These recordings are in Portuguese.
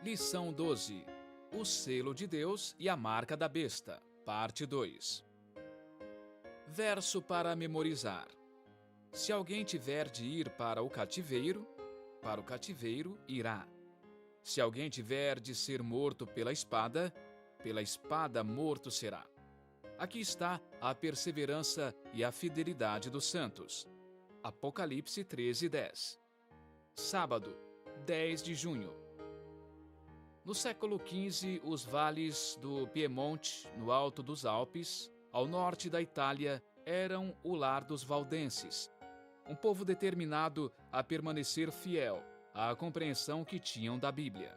Lição 12. O selo de Deus e a marca da besta. Parte 2. Verso para memorizar. Se alguém tiver de ir para o cativeiro irá. Se alguém tiver de ser morto pela espada morto será. Aqui está a perseverança e a fidelidade dos santos. Apocalipse 13:10. Sábado, 10 de junho. No século XV, os vales do Piemonte, no alto dos Alpes, ao norte da Itália, eram o lar dos valdenses, um povo determinado a permanecer fiel à compreensão que tinham da Bíblia.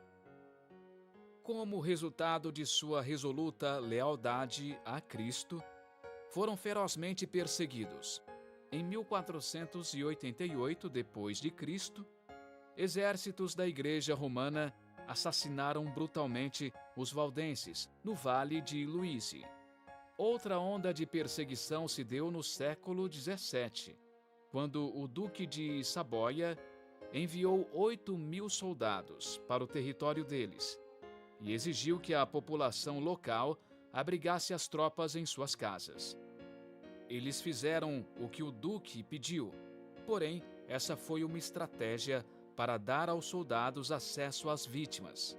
Como resultado de sua resoluta lealdade a Cristo, foram ferozmente perseguidos. Em 1488 d.C., exércitos da Igreja Romana assassinaram brutalmente os valdenses no Vale de Luise. Outra onda de perseguição se deu no século XVII, quando o Duque de Saboia enviou 8.000 soldados para o território deles e exigiu que a população local abrigasse as tropas em suas casas. Eles fizeram o que o Duque pediu, porém, essa foi uma estratégia para dar aos soldados acesso às vítimas.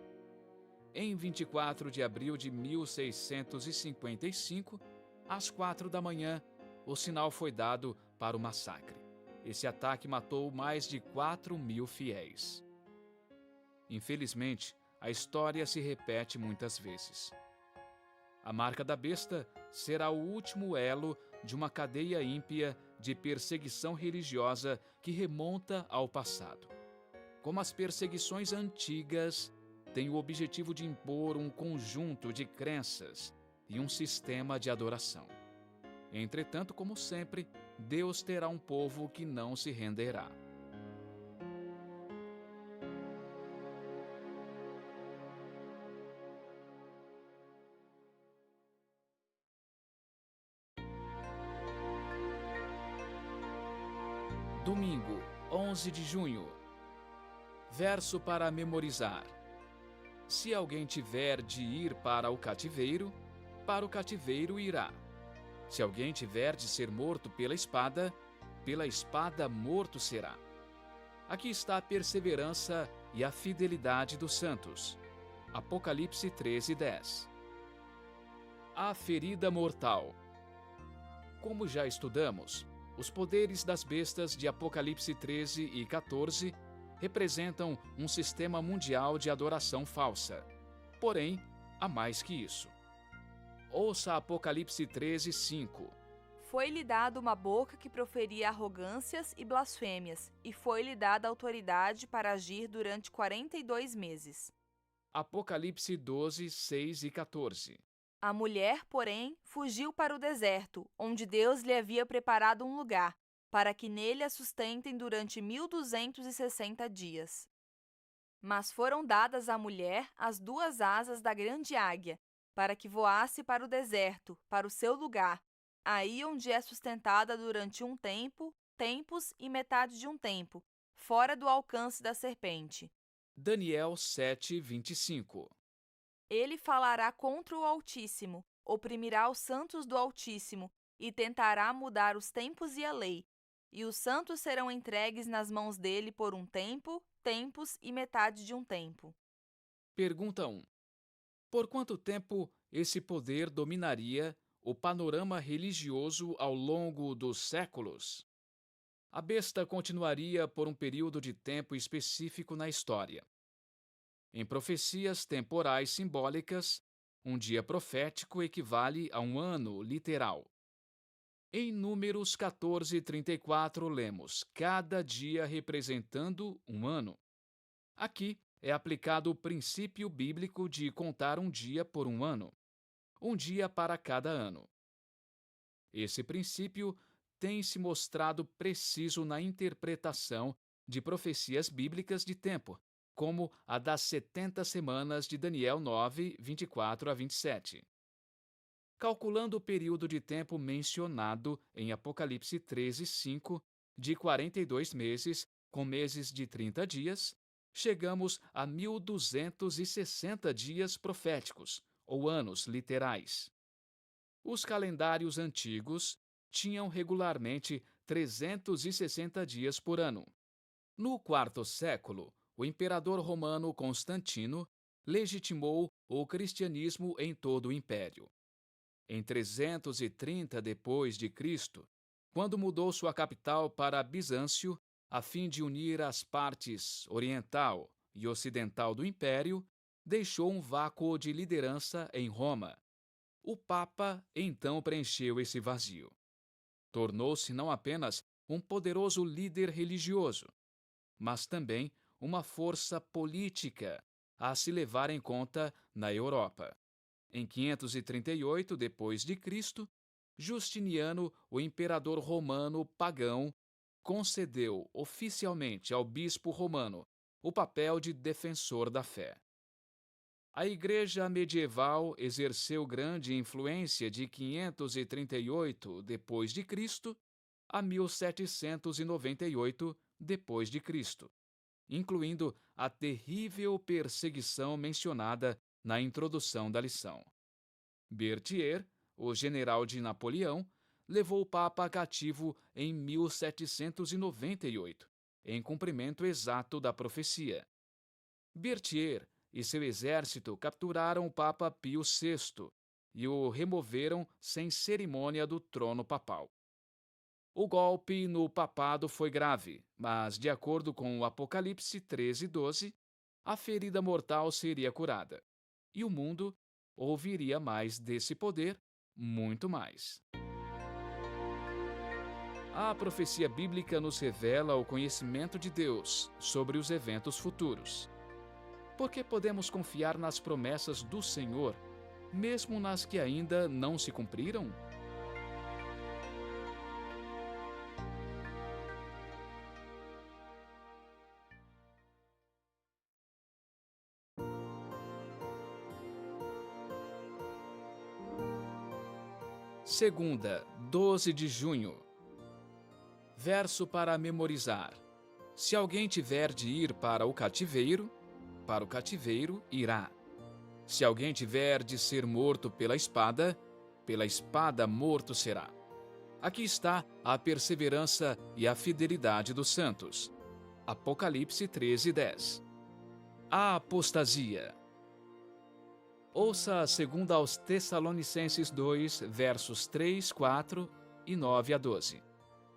Em 24 de abril de 1655, às 4 da manhã, o sinal foi dado para o massacre. Esse ataque matou mais de 4.000 fiéis. Infelizmente, a história se repete muitas vezes. A marca da besta será o último elo de uma cadeia ímpia de perseguição religiosa que remonta ao passado. Como as perseguições antigas têm o objetivo de impor um conjunto de crenças e um sistema de adoração. Entretanto, como sempre, Deus terá um povo que não se renderá. Domingo, 11 de junho. Verso para memorizar. Se alguém tiver de ir para o cativeiro irá. Se alguém tiver de ser morto pela espada morto será. Aqui está a perseverança e a fidelidade dos santos. Apocalipse 13:10. A ferida mortal. Como já estudamos, os poderes das bestas de Apocalipse 13 e 14 representam um sistema mundial de adoração falsa. Porém, há mais que isso. Ouça Apocalipse 13:5. Foi-lhe dada uma boca que proferia arrogâncias e blasfêmias, e foi-lhe dada autoridade para agir durante 42 meses. Apocalipse 12:6 e 14. A mulher, porém, fugiu para o deserto, onde Deus lhe havia preparado um lugar, para que nele a sustentem durante 1260 dias. Mas foram dadas à mulher as 2 asas da grande águia, para que voasse para o deserto, para o seu lugar, aí onde é sustentada durante um tempo, tempos e metade de um tempo, fora do alcance da serpente. Daniel 7:25. Ele falará contra o Altíssimo, oprimirá os santos do Altíssimo e tentará mudar os tempos e a lei. E os santos serão entregues nas mãos dele por um tempo, tempos e metade de um tempo. Pergunta 1. Por quanto tempo esse poder dominaria o panorama religioso ao longo dos séculos? A besta continuaria por um período de tempo específico na história. Em profecias temporais simbólicas, um dia profético equivale a um ano literal. Em Números 14:34 lemos, cada dia representando um ano. Aqui é aplicado o princípio bíblico de contar um dia por um ano, um dia para cada ano. Esse princípio tem se mostrado preciso na interpretação de profecias bíblicas de tempo, como a das 70 semanas de Daniel 9:24 a 27. Calculando o período de tempo mencionado em Apocalipse 13:5, de 42 meses, com meses de 30 dias, chegamos a 1260 dias proféticos, ou anos literais. Os calendários antigos tinham regularmente 360 dias por ano. No quarto século, o imperador romano Constantino legitimou o cristianismo em todo o império. Em 330 depois de Cristo, quando mudou sua capital para Bizâncio, a fim de unir as partes oriental e ocidental do império, deixou um vácuo de liderança em Roma. O Papa então preencheu esse vazio. Tornou-se não apenas um poderoso líder religioso, mas também uma força política a se levar em conta na Europa. Em 538 depois de Cristo, Justiniano, o imperador romano pagão, concedeu oficialmente ao bispo romano o papel de defensor da fé. A Igreja medieval exerceu grande influência de 538 depois de Cristo a 1798 depois de Cristo, incluindo a terrível perseguição mencionada na introdução da lição. Berthier, o general de Napoleão, levou o Papa cativo em 1798, em cumprimento exato da profecia. Berthier e seu exército capturaram o Papa Pio VI e o removeram sem cerimônia do trono papal. O golpe no papado foi grave, mas, de acordo com o Apocalipse 13:12, a ferida mortal seria curada, e o mundo ouviria mais desse poder, muito mais. A profecia bíblica nos revela o conhecimento de Deus sobre os eventos futuros. Porque podemos confiar nas promessas do Senhor, mesmo nas que ainda não se cumpriram? Segunda, 12 de junho. Verso para memorizar. Se alguém tiver de ir para o cativeiro irá. Se alguém tiver de ser morto pela espada morto será. Aqui está a perseverança e a fidelidade dos santos. Apocalipse 13:10. A apostasia. Ouça 2 aos Tessalonicenses 2, versos 3, 4 e 9 a 12.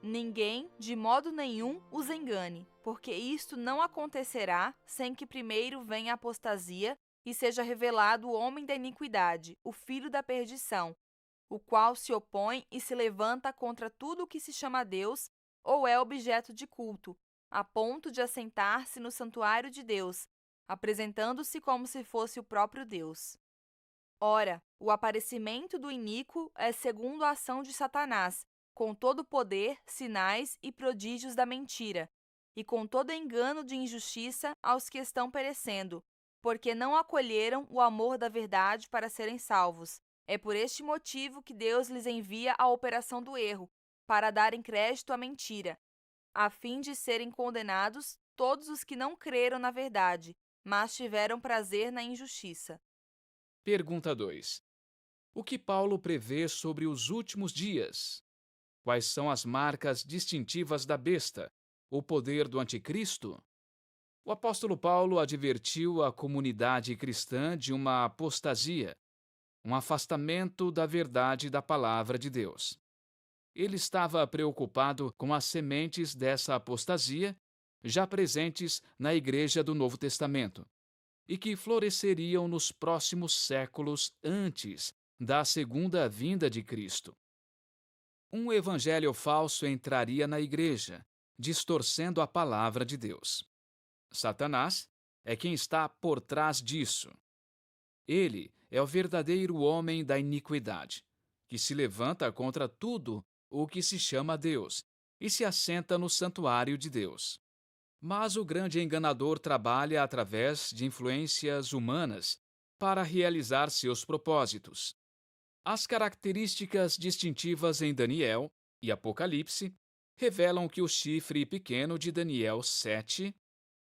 Ninguém, de modo nenhum, os engane, porque isto não acontecerá sem que primeiro venha a apostasia e seja revelado o homem da iniquidade, o filho da perdição, o qual se opõe e se levanta contra tudo o que se chama Deus ou é objeto de culto, a ponto de assentar-se no santuário de Deus, apresentando-se como se fosse o próprio Deus. Ora, o aparecimento do iníquo é segundo a ação de Satanás, com todo o poder, sinais e prodígios da mentira, e com todo engano de injustiça aos que estão perecendo, porque não acolheram o amor da verdade para serem salvos. É por este motivo que Deus lhes envia a operação do erro, para darem crédito à mentira, a fim de serem condenados todos os que não creram na verdade, mas tiveram prazer na injustiça. Pergunta 2. O que Paulo prevê sobre os últimos dias? Quais são as marcas distintivas da besta, o poder do anticristo? O apóstolo Paulo advertiu a comunidade cristã de uma apostasia, um afastamento da verdade da palavra de Deus. Ele estava preocupado com as sementes dessa apostasia, já presentes na Igreja do Novo Testamento, e que floresceriam nos próximos séculos antes da segunda vinda de Cristo. Um evangelho falso entraria na Igreja, distorcendo a palavra de Deus. Satanás é quem está por trás disso. Ele é o verdadeiro homem da iniquidade, que se levanta contra tudo o que se chama Deus e se assenta no santuário de Deus. Mas o grande enganador trabalha através de influências humanas para realizar seus propósitos. As características distintivas em Daniel e Apocalipse revelam que o chifre pequeno de Daniel 7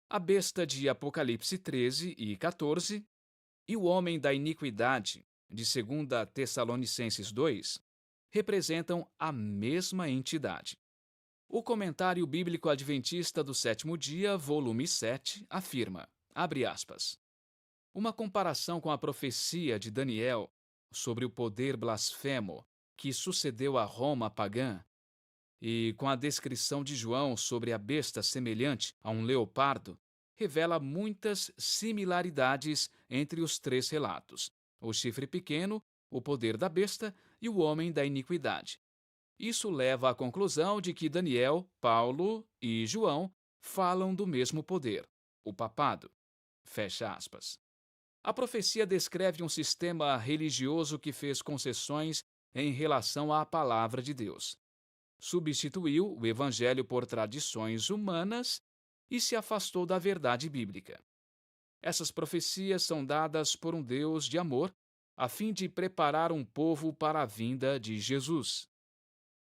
A besta de Apocalipse 13 e 14 e o homem da iniquidade, de 2 Tessalonicenses 2, representam a mesma entidade. O Comentário Bíblico Adventista do Sétimo Dia, volume 7, afirma, abre aspas, uma comparação com a profecia de Daniel sobre o poder blasfemo que sucedeu a Roma pagã e com a descrição de João sobre a besta semelhante a um leopardo, revela muitas similaridades entre os três relatos: o chifre pequeno, o poder da besta e o homem da iniquidade. Isso leva à conclusão de que Daniel, Paulo e João falam do mesmo poder, o papado. Fecha aspas. A profecia descreve um sistema religioso que fez concessões em relação à palavra de Deus. Substituiu o evangelho por tradições humanas e se afastou da verdade bíblica. Essas profecias são dadas por um Deus de amor, a fim de preparar um povo para a vinda de Jesus.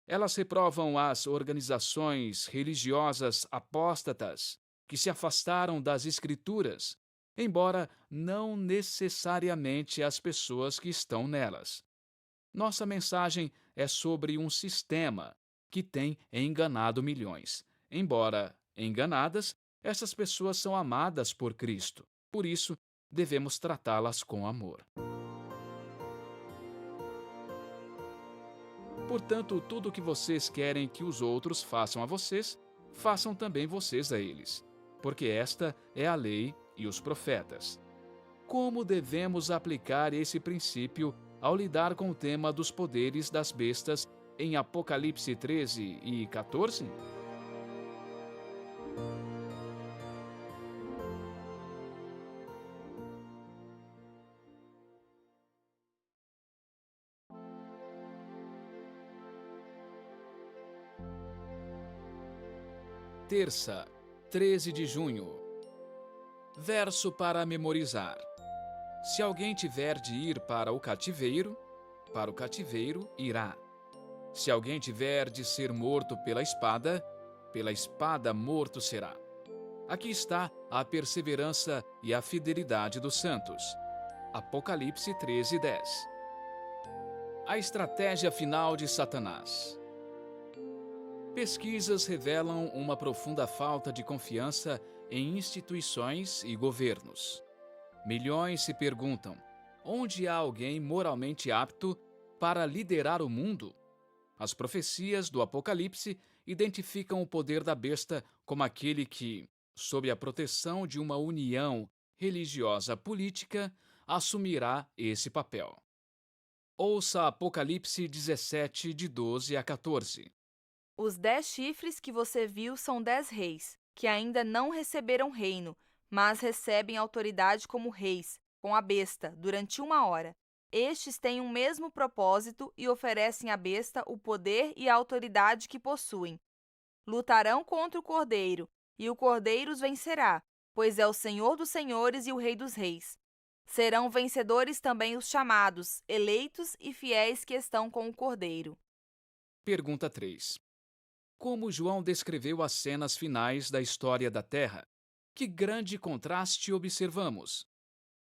Elas reprovam as organizações religiosas apóstatas que se afastaram das Escrituras, embora não necessariamente as pessoas que estão nelas. Nossa mensagem é sobre um sistema que tem enganado milhões. Embora enganadas, essas pessoas são amadas por Cristo. Por isso, devemos tratá-las com amor. Portanto, tudo o que vocês querem que os outros façam a vocês, façam também vocês a eles, porque esta é a lei e os profetas. Como devemos aplicar esse princípio ao lidar com o tema dos poderes das bestas em Apocalipse 13 e 14? Terça, 13 de junho. Verso para memorizar. Se alguém tiver de ir para o cativeiro irá. Se alguém tiver de ser morto pela espada morto será. Aqui está a perseverança e a fidelidade dos santos. Apocalipse 13, 10. A estratégia final de Satanás. Pesquisas revelam uma profunda falta de confiança em instituições e governos. Milhões se perguntam: onde há alguém moralmente apto para liderar o mundo? As profecias do Apocalipse identificam o poder da besta como aquele que, sob a proteção de uma união religiosa política, assumirá esse papel. Ouça Apocalipse 17, de 12 a 14. Os 10 chifres que você viu são 10 reis, que ainda não receberam reino, mas recebem autoridade como reis, com a besta, durante 1 hora. Estes têm o mesmo propósito e oferecem à besta o poder e a autoridade que possuem. Lutarão contra o Cordeiro, e o Cordeiro os vencerá, pois é o Senhor dos senhores e o Rei dos reis. Serão vencedores também os chamados, eleitos e fiéis que estão com o Cordeiro. Pergunta 3. Como João descreveu as cenas finais da história da Terra? Que grande contraste observamos!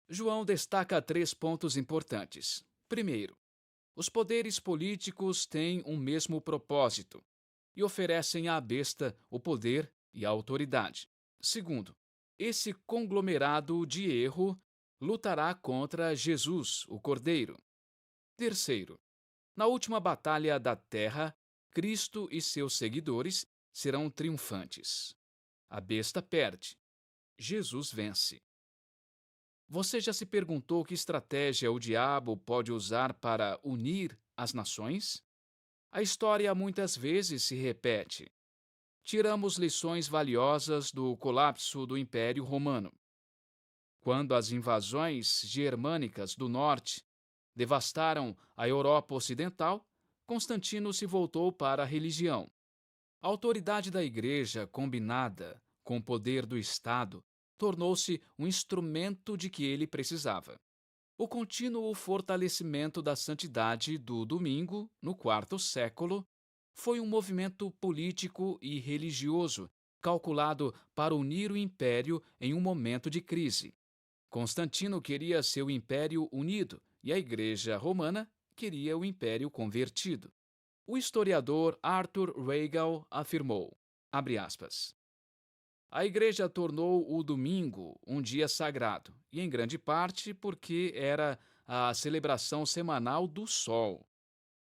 João destaca 3 pontos importantes. Primeiro, os poderes políticos têm um mesmo propósito e oferecem à besta o poder e a autoridade. Segundo, esse conglomerado de erro lutará contra Jesus, o Cordeiro. Terceiro, na última batalha da Terra, Cristo e seus seguidores serão triunfantes. A besta perde. Jesus vence. Você já se perguntou que estratégia o diabo pode usar para unir as nações? A história muitas vezes se repete. Tiramos lições valiosas do colapso do Império Romano. Quando as invasões germânicas do norte devastaram a Europa Ocidental, Constantino se voltou para a religião. A autoridade da Igreja, combinada com o poder do Estado, tornou-se um instrumento de que ele precisava. O contínuo fortalecimento da santidade do domingo, no 4º século, foi um movimento político e religioso calculado para unir o império em um momento de crise. Constantino queria seu império unido e a Igreja Romana queria o império convertido. O historiador Arthur Weigel afirmou, abre aspas, a Igreja tornou o domingo um dia sagrado, e em grande parte porque era a celebração semanal do Sol,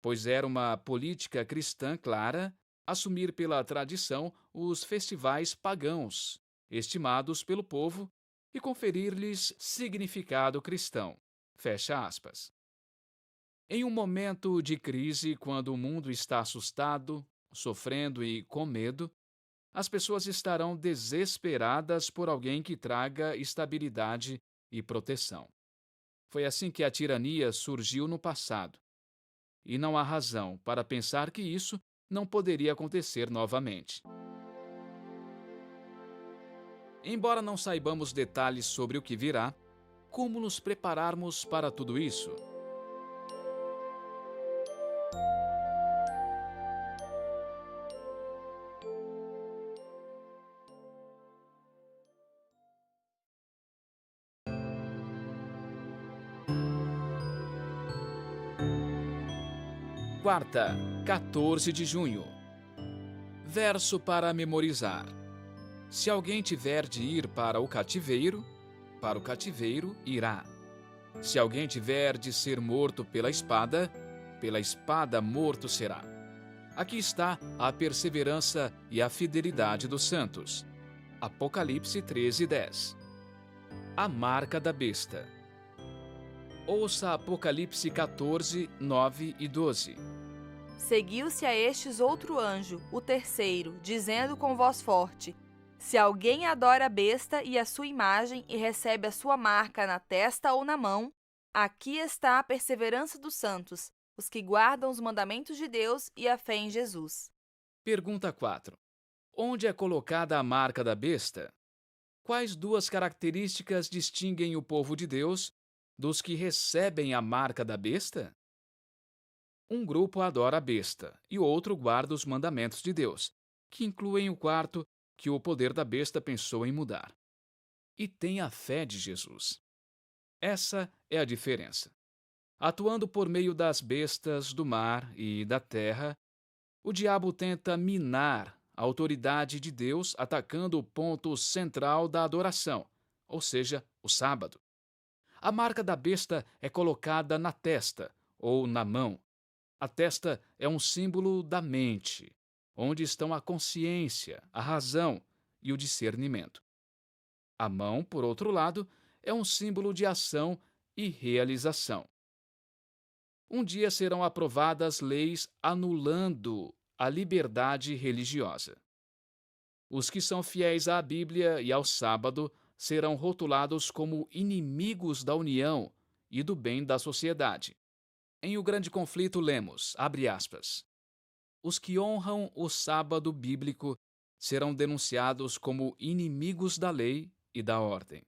pois era uma política cristã clara assumir pela tradição os festivais pagãos, estimados pelo povo, e conferir-lhes significado cristão. Fecha aspas. Em um momento de crise, quando o mundo está assustado, sofrendo e com medo, as pessoas estarão desesperadas por alguém que traga estabilidade e proteção. Foi assim que a tirania surgiu no passado, e não há razão para pensar que isso não poderia acontecer novamente. Embora não saibamos detalhes sobre o que virá, como nos prepararmos para tudo isso? Quarta, 14 de junho. Verso para memorizar. Se alguém tiver de ir para o cativeiro irá. Se alguém tiver de ser morto pela espada morto será. Aqui está a perseverança e a fidelidade dos santos. Apocalipse 13:10. A marca da besta. Ouça Apocalipse 14, 9 e 12. Seguiu-se a estes outro anjo, o terceiro, dizendo com voz forte: se alguém adora a besta e a sua imagem e recebe a sua marca na testa ou na mão, aqui está a perseverança dos santos, os que guardam os mandamentos de Deus e a fé em Jesus. Pergunta 4. Onde é colocada a marca da besta? Quais duas características distinguem o povo de Deus dos que recebem a marca da besta? Um grupo adora a besta e o outro guarda os mandamentos de Deus, que incluem o quarto que o poder da besta pensou em mudar. E tem a fé de Jesus. Essa é a diferença. Atuando por meio das bestas do mar e da terra, o diabo tenta minar a autoridade de Deus atacando o ponto central da adoração, ou seja, o sábado. A marca da besta é colocada na testa ou na mão. A testa é um símbolo da mente, onde estão a consciência, a razão e o discernimento. A mão, por outro lado, é um símbolo de ação e realização. Um dia serão aprovadas leis anulando a liberdade religiosa. Os que são fiéis à Bíblia e ao sábado serão rotulados como inimigos da união e do bem da sociedade. Em O Grande Conflito lemos, abre aspas, os que honram o sábado bíblico serão denunciados como inimigos da lei e da ordem,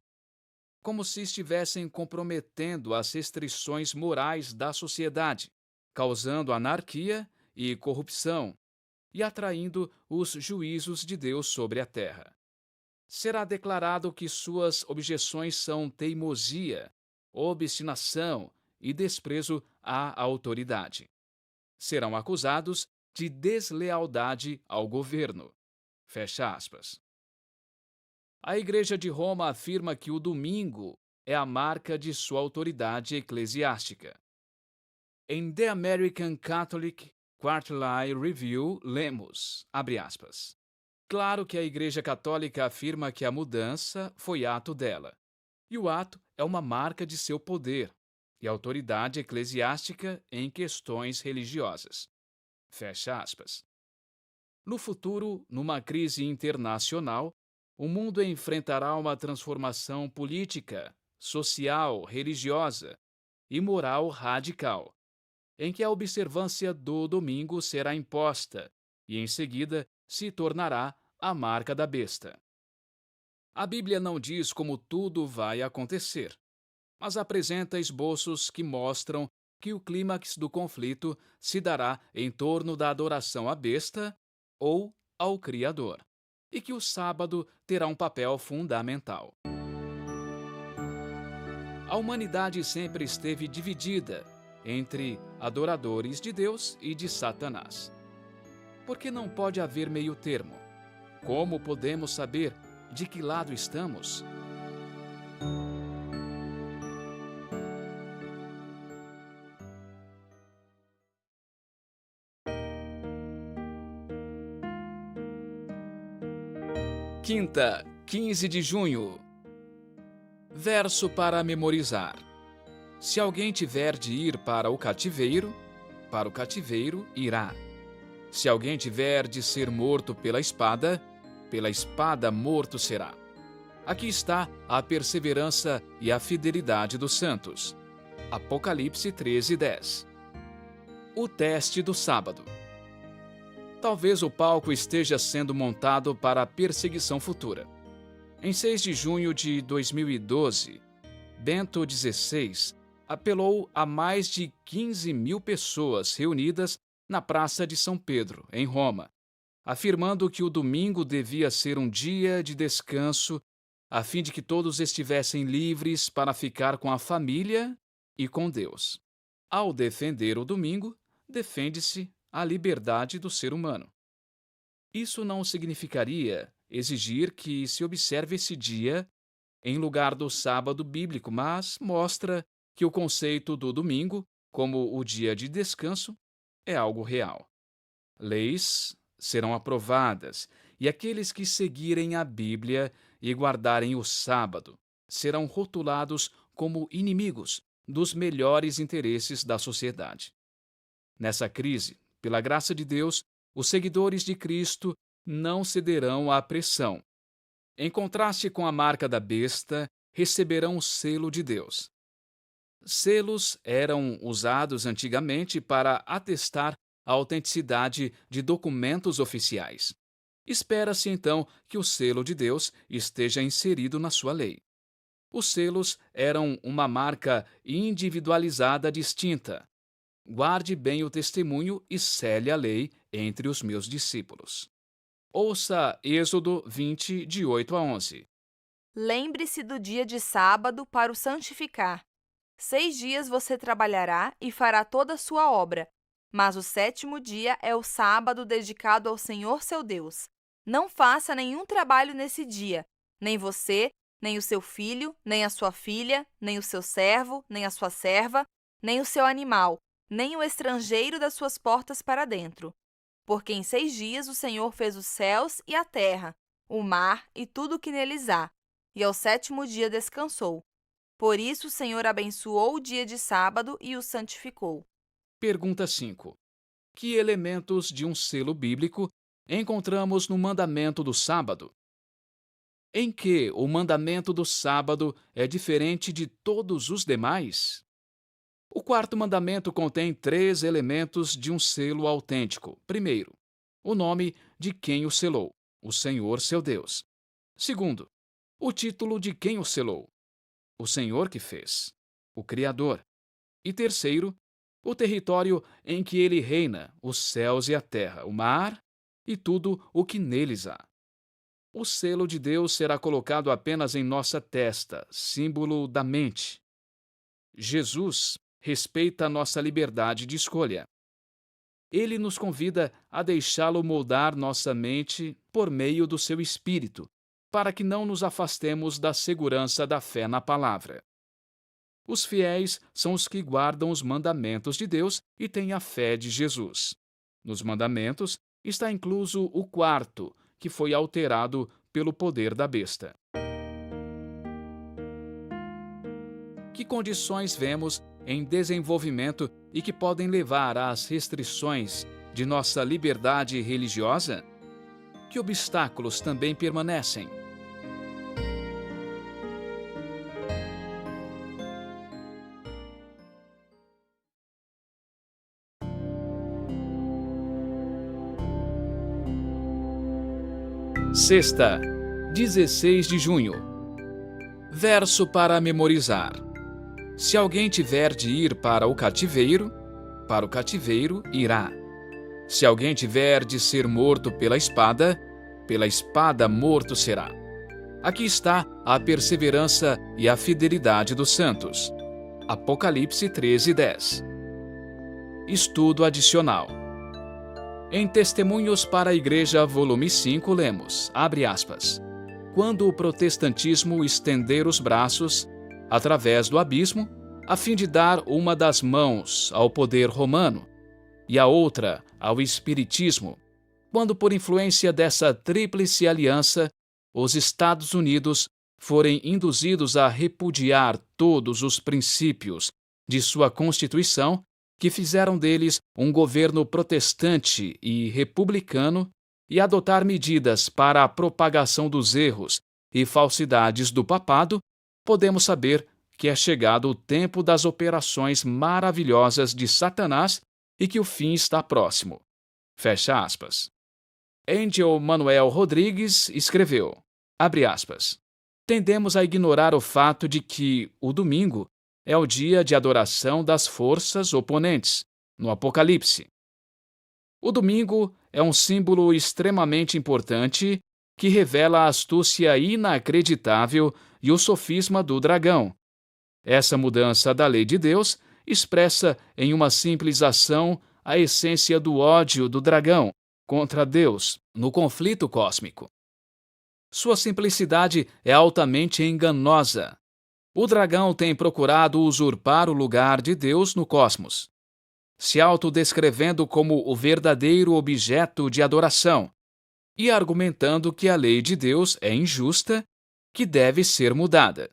como se estivessem comprometendo as restrições morais da sociedade, causando anarquia e corrupção e atraindo os juízos de Deus sobre a terra. Será declarado que suas objeções são teimosia, obstinação e desprezo à autoridade. Serão acusados de deslealdade ao governo. Fecha aspas. A Igreja de Roma afirma que o domingo é a marca de sua autoridade eclesiástica. Em The American Catholic Quarterly Review, lemos, abre aspas, claro que a Igreja Católica afirma que a mudança foi ato dela, e o ato é uma marca de seu poder e autoridade eclesiástica em questões religiosas. Fecha aspas. No futuro, numa crise internacional, o mundo enfrentará uma transformação política, social, religiosa e moral radical, em que a observância do domingo será imposta e, em seguida, se tornará a marca da besta. A Bíblia não diz como tudo vai acontecer, mas apresenta esboços que mostram que o clímax do conflito se dará em torno da adoração à besta ou ao Criador, e que o sábado terá um papel fundamental. A humanidade sempre esteve dividida entre adoradores de Deus e de Satanás. Porque não pode haver meio termo. Como podemos saber de que lado estamos? Quinta, 15 de junho. Verso para memorizar. Se alguém tiver de ir para o cativeiro irá. Se alguém tiver de ser morto pela espada morto será. Aqui está a perseverança e a fidelidade dos santos. Apocalipse 13:10. O teste do sábado. Talvez o palco esteja sendo montado para a perseguição futura. Em 6 de junho de 2012, Bento XVI apelou a mais de 15 mil pessoas reunidas na Praça de São Pedro, em Roma, afirmando que o domingo devia ser um dia de descanso, a fim de que todos estivessem livres para ficar com a família e com Deus. Ao defender o domingo, defende-se a liberdade do ser humano. Isso não significaria exigir que se observe esse dia em lugar do sábado bíblico, mas mostra que o conceito do domingo, como o dia de descanso, é algo real. Leis serão aprovadas, e aqueles que seguirem a Bíblia e guardarem o sábado serão rotulados como inimigos dos melhores interesses da sociedade. Nessa crise, pela graça de Deus, os seguidores de Cristo não cederão à pressão. Em contraste com a marca da besta, receberão o selo de Deus. Selos eram usados antigamente para atestar a autenticidade de documentos oficiais. Espera-se, então, que o selo de Deus esteja inserido na sua lei. Os selos eram uma marca individualizada distinta. Guarde bem o testemunho e cele a lei entre os meus discípulos. Ouça Êxodo 20, de 8 a 11. Lembre-se do dia de sábado para o santificar. 6 dias você trabalhará e fará toda a sua obra, mas o 7º dia é o sábado dedicado ao Senhor seu Deus. Não faça nenhum trabalho nesse dia, nem você, nem o seu filho, nem a sua filha, nem o seu servo, nem a sua serva, nem o seu animal, nem o estrangeiro das suas portas para dentro. Porque em 6 dias o Senhor fez os céus e a terra, o mar e tudo o que neles há, e ao 7º dia descansou. Por isso o Senhor abençoou o dia de sábado e o santificou. Pergunta 5. Que elementos de um selo bíblico encontramos no mandamento do sábado? Em que o mandamento do sábado é diferente de todos os demais? O 4º mandamento contém 3 elementos de um selo autêntico. Primeiro, o nome de quem o selou, o Senhor seu Deus. Segundo, o título de quem o selou, o Senhor que fez, o Criador. E terceiro, o território em que ele reina, os céus e a terra, o mar e tudo o que neles há. O selo de Deus será colocado apenas em nossa testa, símbolo da mente. Jesus respeita a nossa liberdade de escolha. Ele nos convida a deixá-lo moldar nossa mente por meio do seu Espírito, para que não nos afastemos da segurança da fé na palavra. Os fiéis são os que guardam os mandamentos de Deus e têm a fé de Jesus. Nos mandamentos está incluso o 4º, que foi alterado pelo poder da besta. Que condições vemos em desenvolvimento e que podem levar às restrições de nossa liberdade religiosa? Que obstáculos também permanecem? Sexta, 16 de junho. Verso para memorizar. Se alguém tiver de ir para o cativeiro irá. Se alguém tiver de ser morto pela espada pela espada morto será. Aqui está a perseverança e a fidelidade dos santos. Apocalipse 13:10. Estudo adicional. Em Testemunhos para a Igreja, volume 5, lemos, abre aspas, quando o protestantismo estender os braços, através do abismo, a fim de dar uma das mãos ao poder romano e a outra ao espiritismo, quando por influência dessa tríplice aliança, os Estados Unidos forem induzidos a repudiar todos os princípios de sua Constituição, que fizeram deles um governo protestante e republicano, e adotar medidas para a propagação dos erros e falsidades do papado, podemos saber que é chegado o tempo das operações maravilhosas de Satanás e que o fim está próximo. Fecha aspas. Angel Manuel Rodrigues escreveu, abre aspas, tendemos a ignorar o fato de que o domingo é o dia de adoração das forças oponentes, no Apocalipse. O domingo é um símbolo extremamente importante que revela a astúcia inacreditável e o sofisma do dragão. Essa mudança da lei de Deus expressa em uma simples ação a essência do ódio do dragão contra Deus no conflito cósmico. Sua simplicidade é altamente enganosa. O dragão tem procurado usurpar o lugar de Deus no cosmos, se autodescrevendo como o verdadeiro objeto de adoração e argumentando que a lei de Deus é injusta, que deve ser mudada.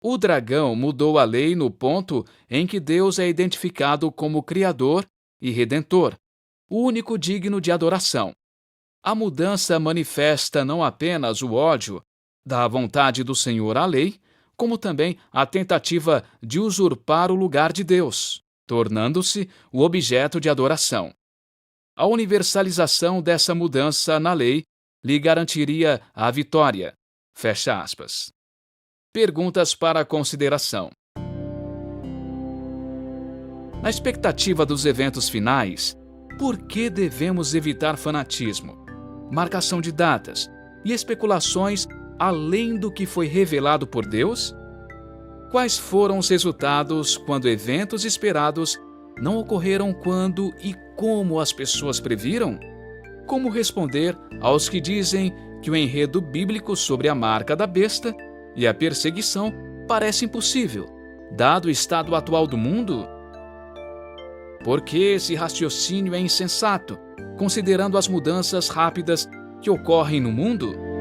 O dragão mudou a lei no ponto em que Deus é identificado como Criador e Redentor, o único digno de adoração. A mudança manifesta não apenas o ódio da vontade do Senhor à lei, como também a tentativa de usurpar o lugar de Deus, tornando-se o objeto de adoração. A universalização dessa mudança na lei lhe garantiria a vitória. Fecha aspas. Perguntas para consideração. Na expectativa dos eventos finais, por que devemos evitar fanatismo, marcação de datas e especulações além do que foi revelado por Deus? Quais foram os resultados quando eventos esperados não ocorreram quando e como as pessoas previram? Como responder aos que dizem que o enredo bíblico sobre a marca da besta e a perseguição parece impossível, dado o estado atual do mundo? Porque esse raciocínio é insensato, considerando as mudanças rápidas que ocorrem no mundo?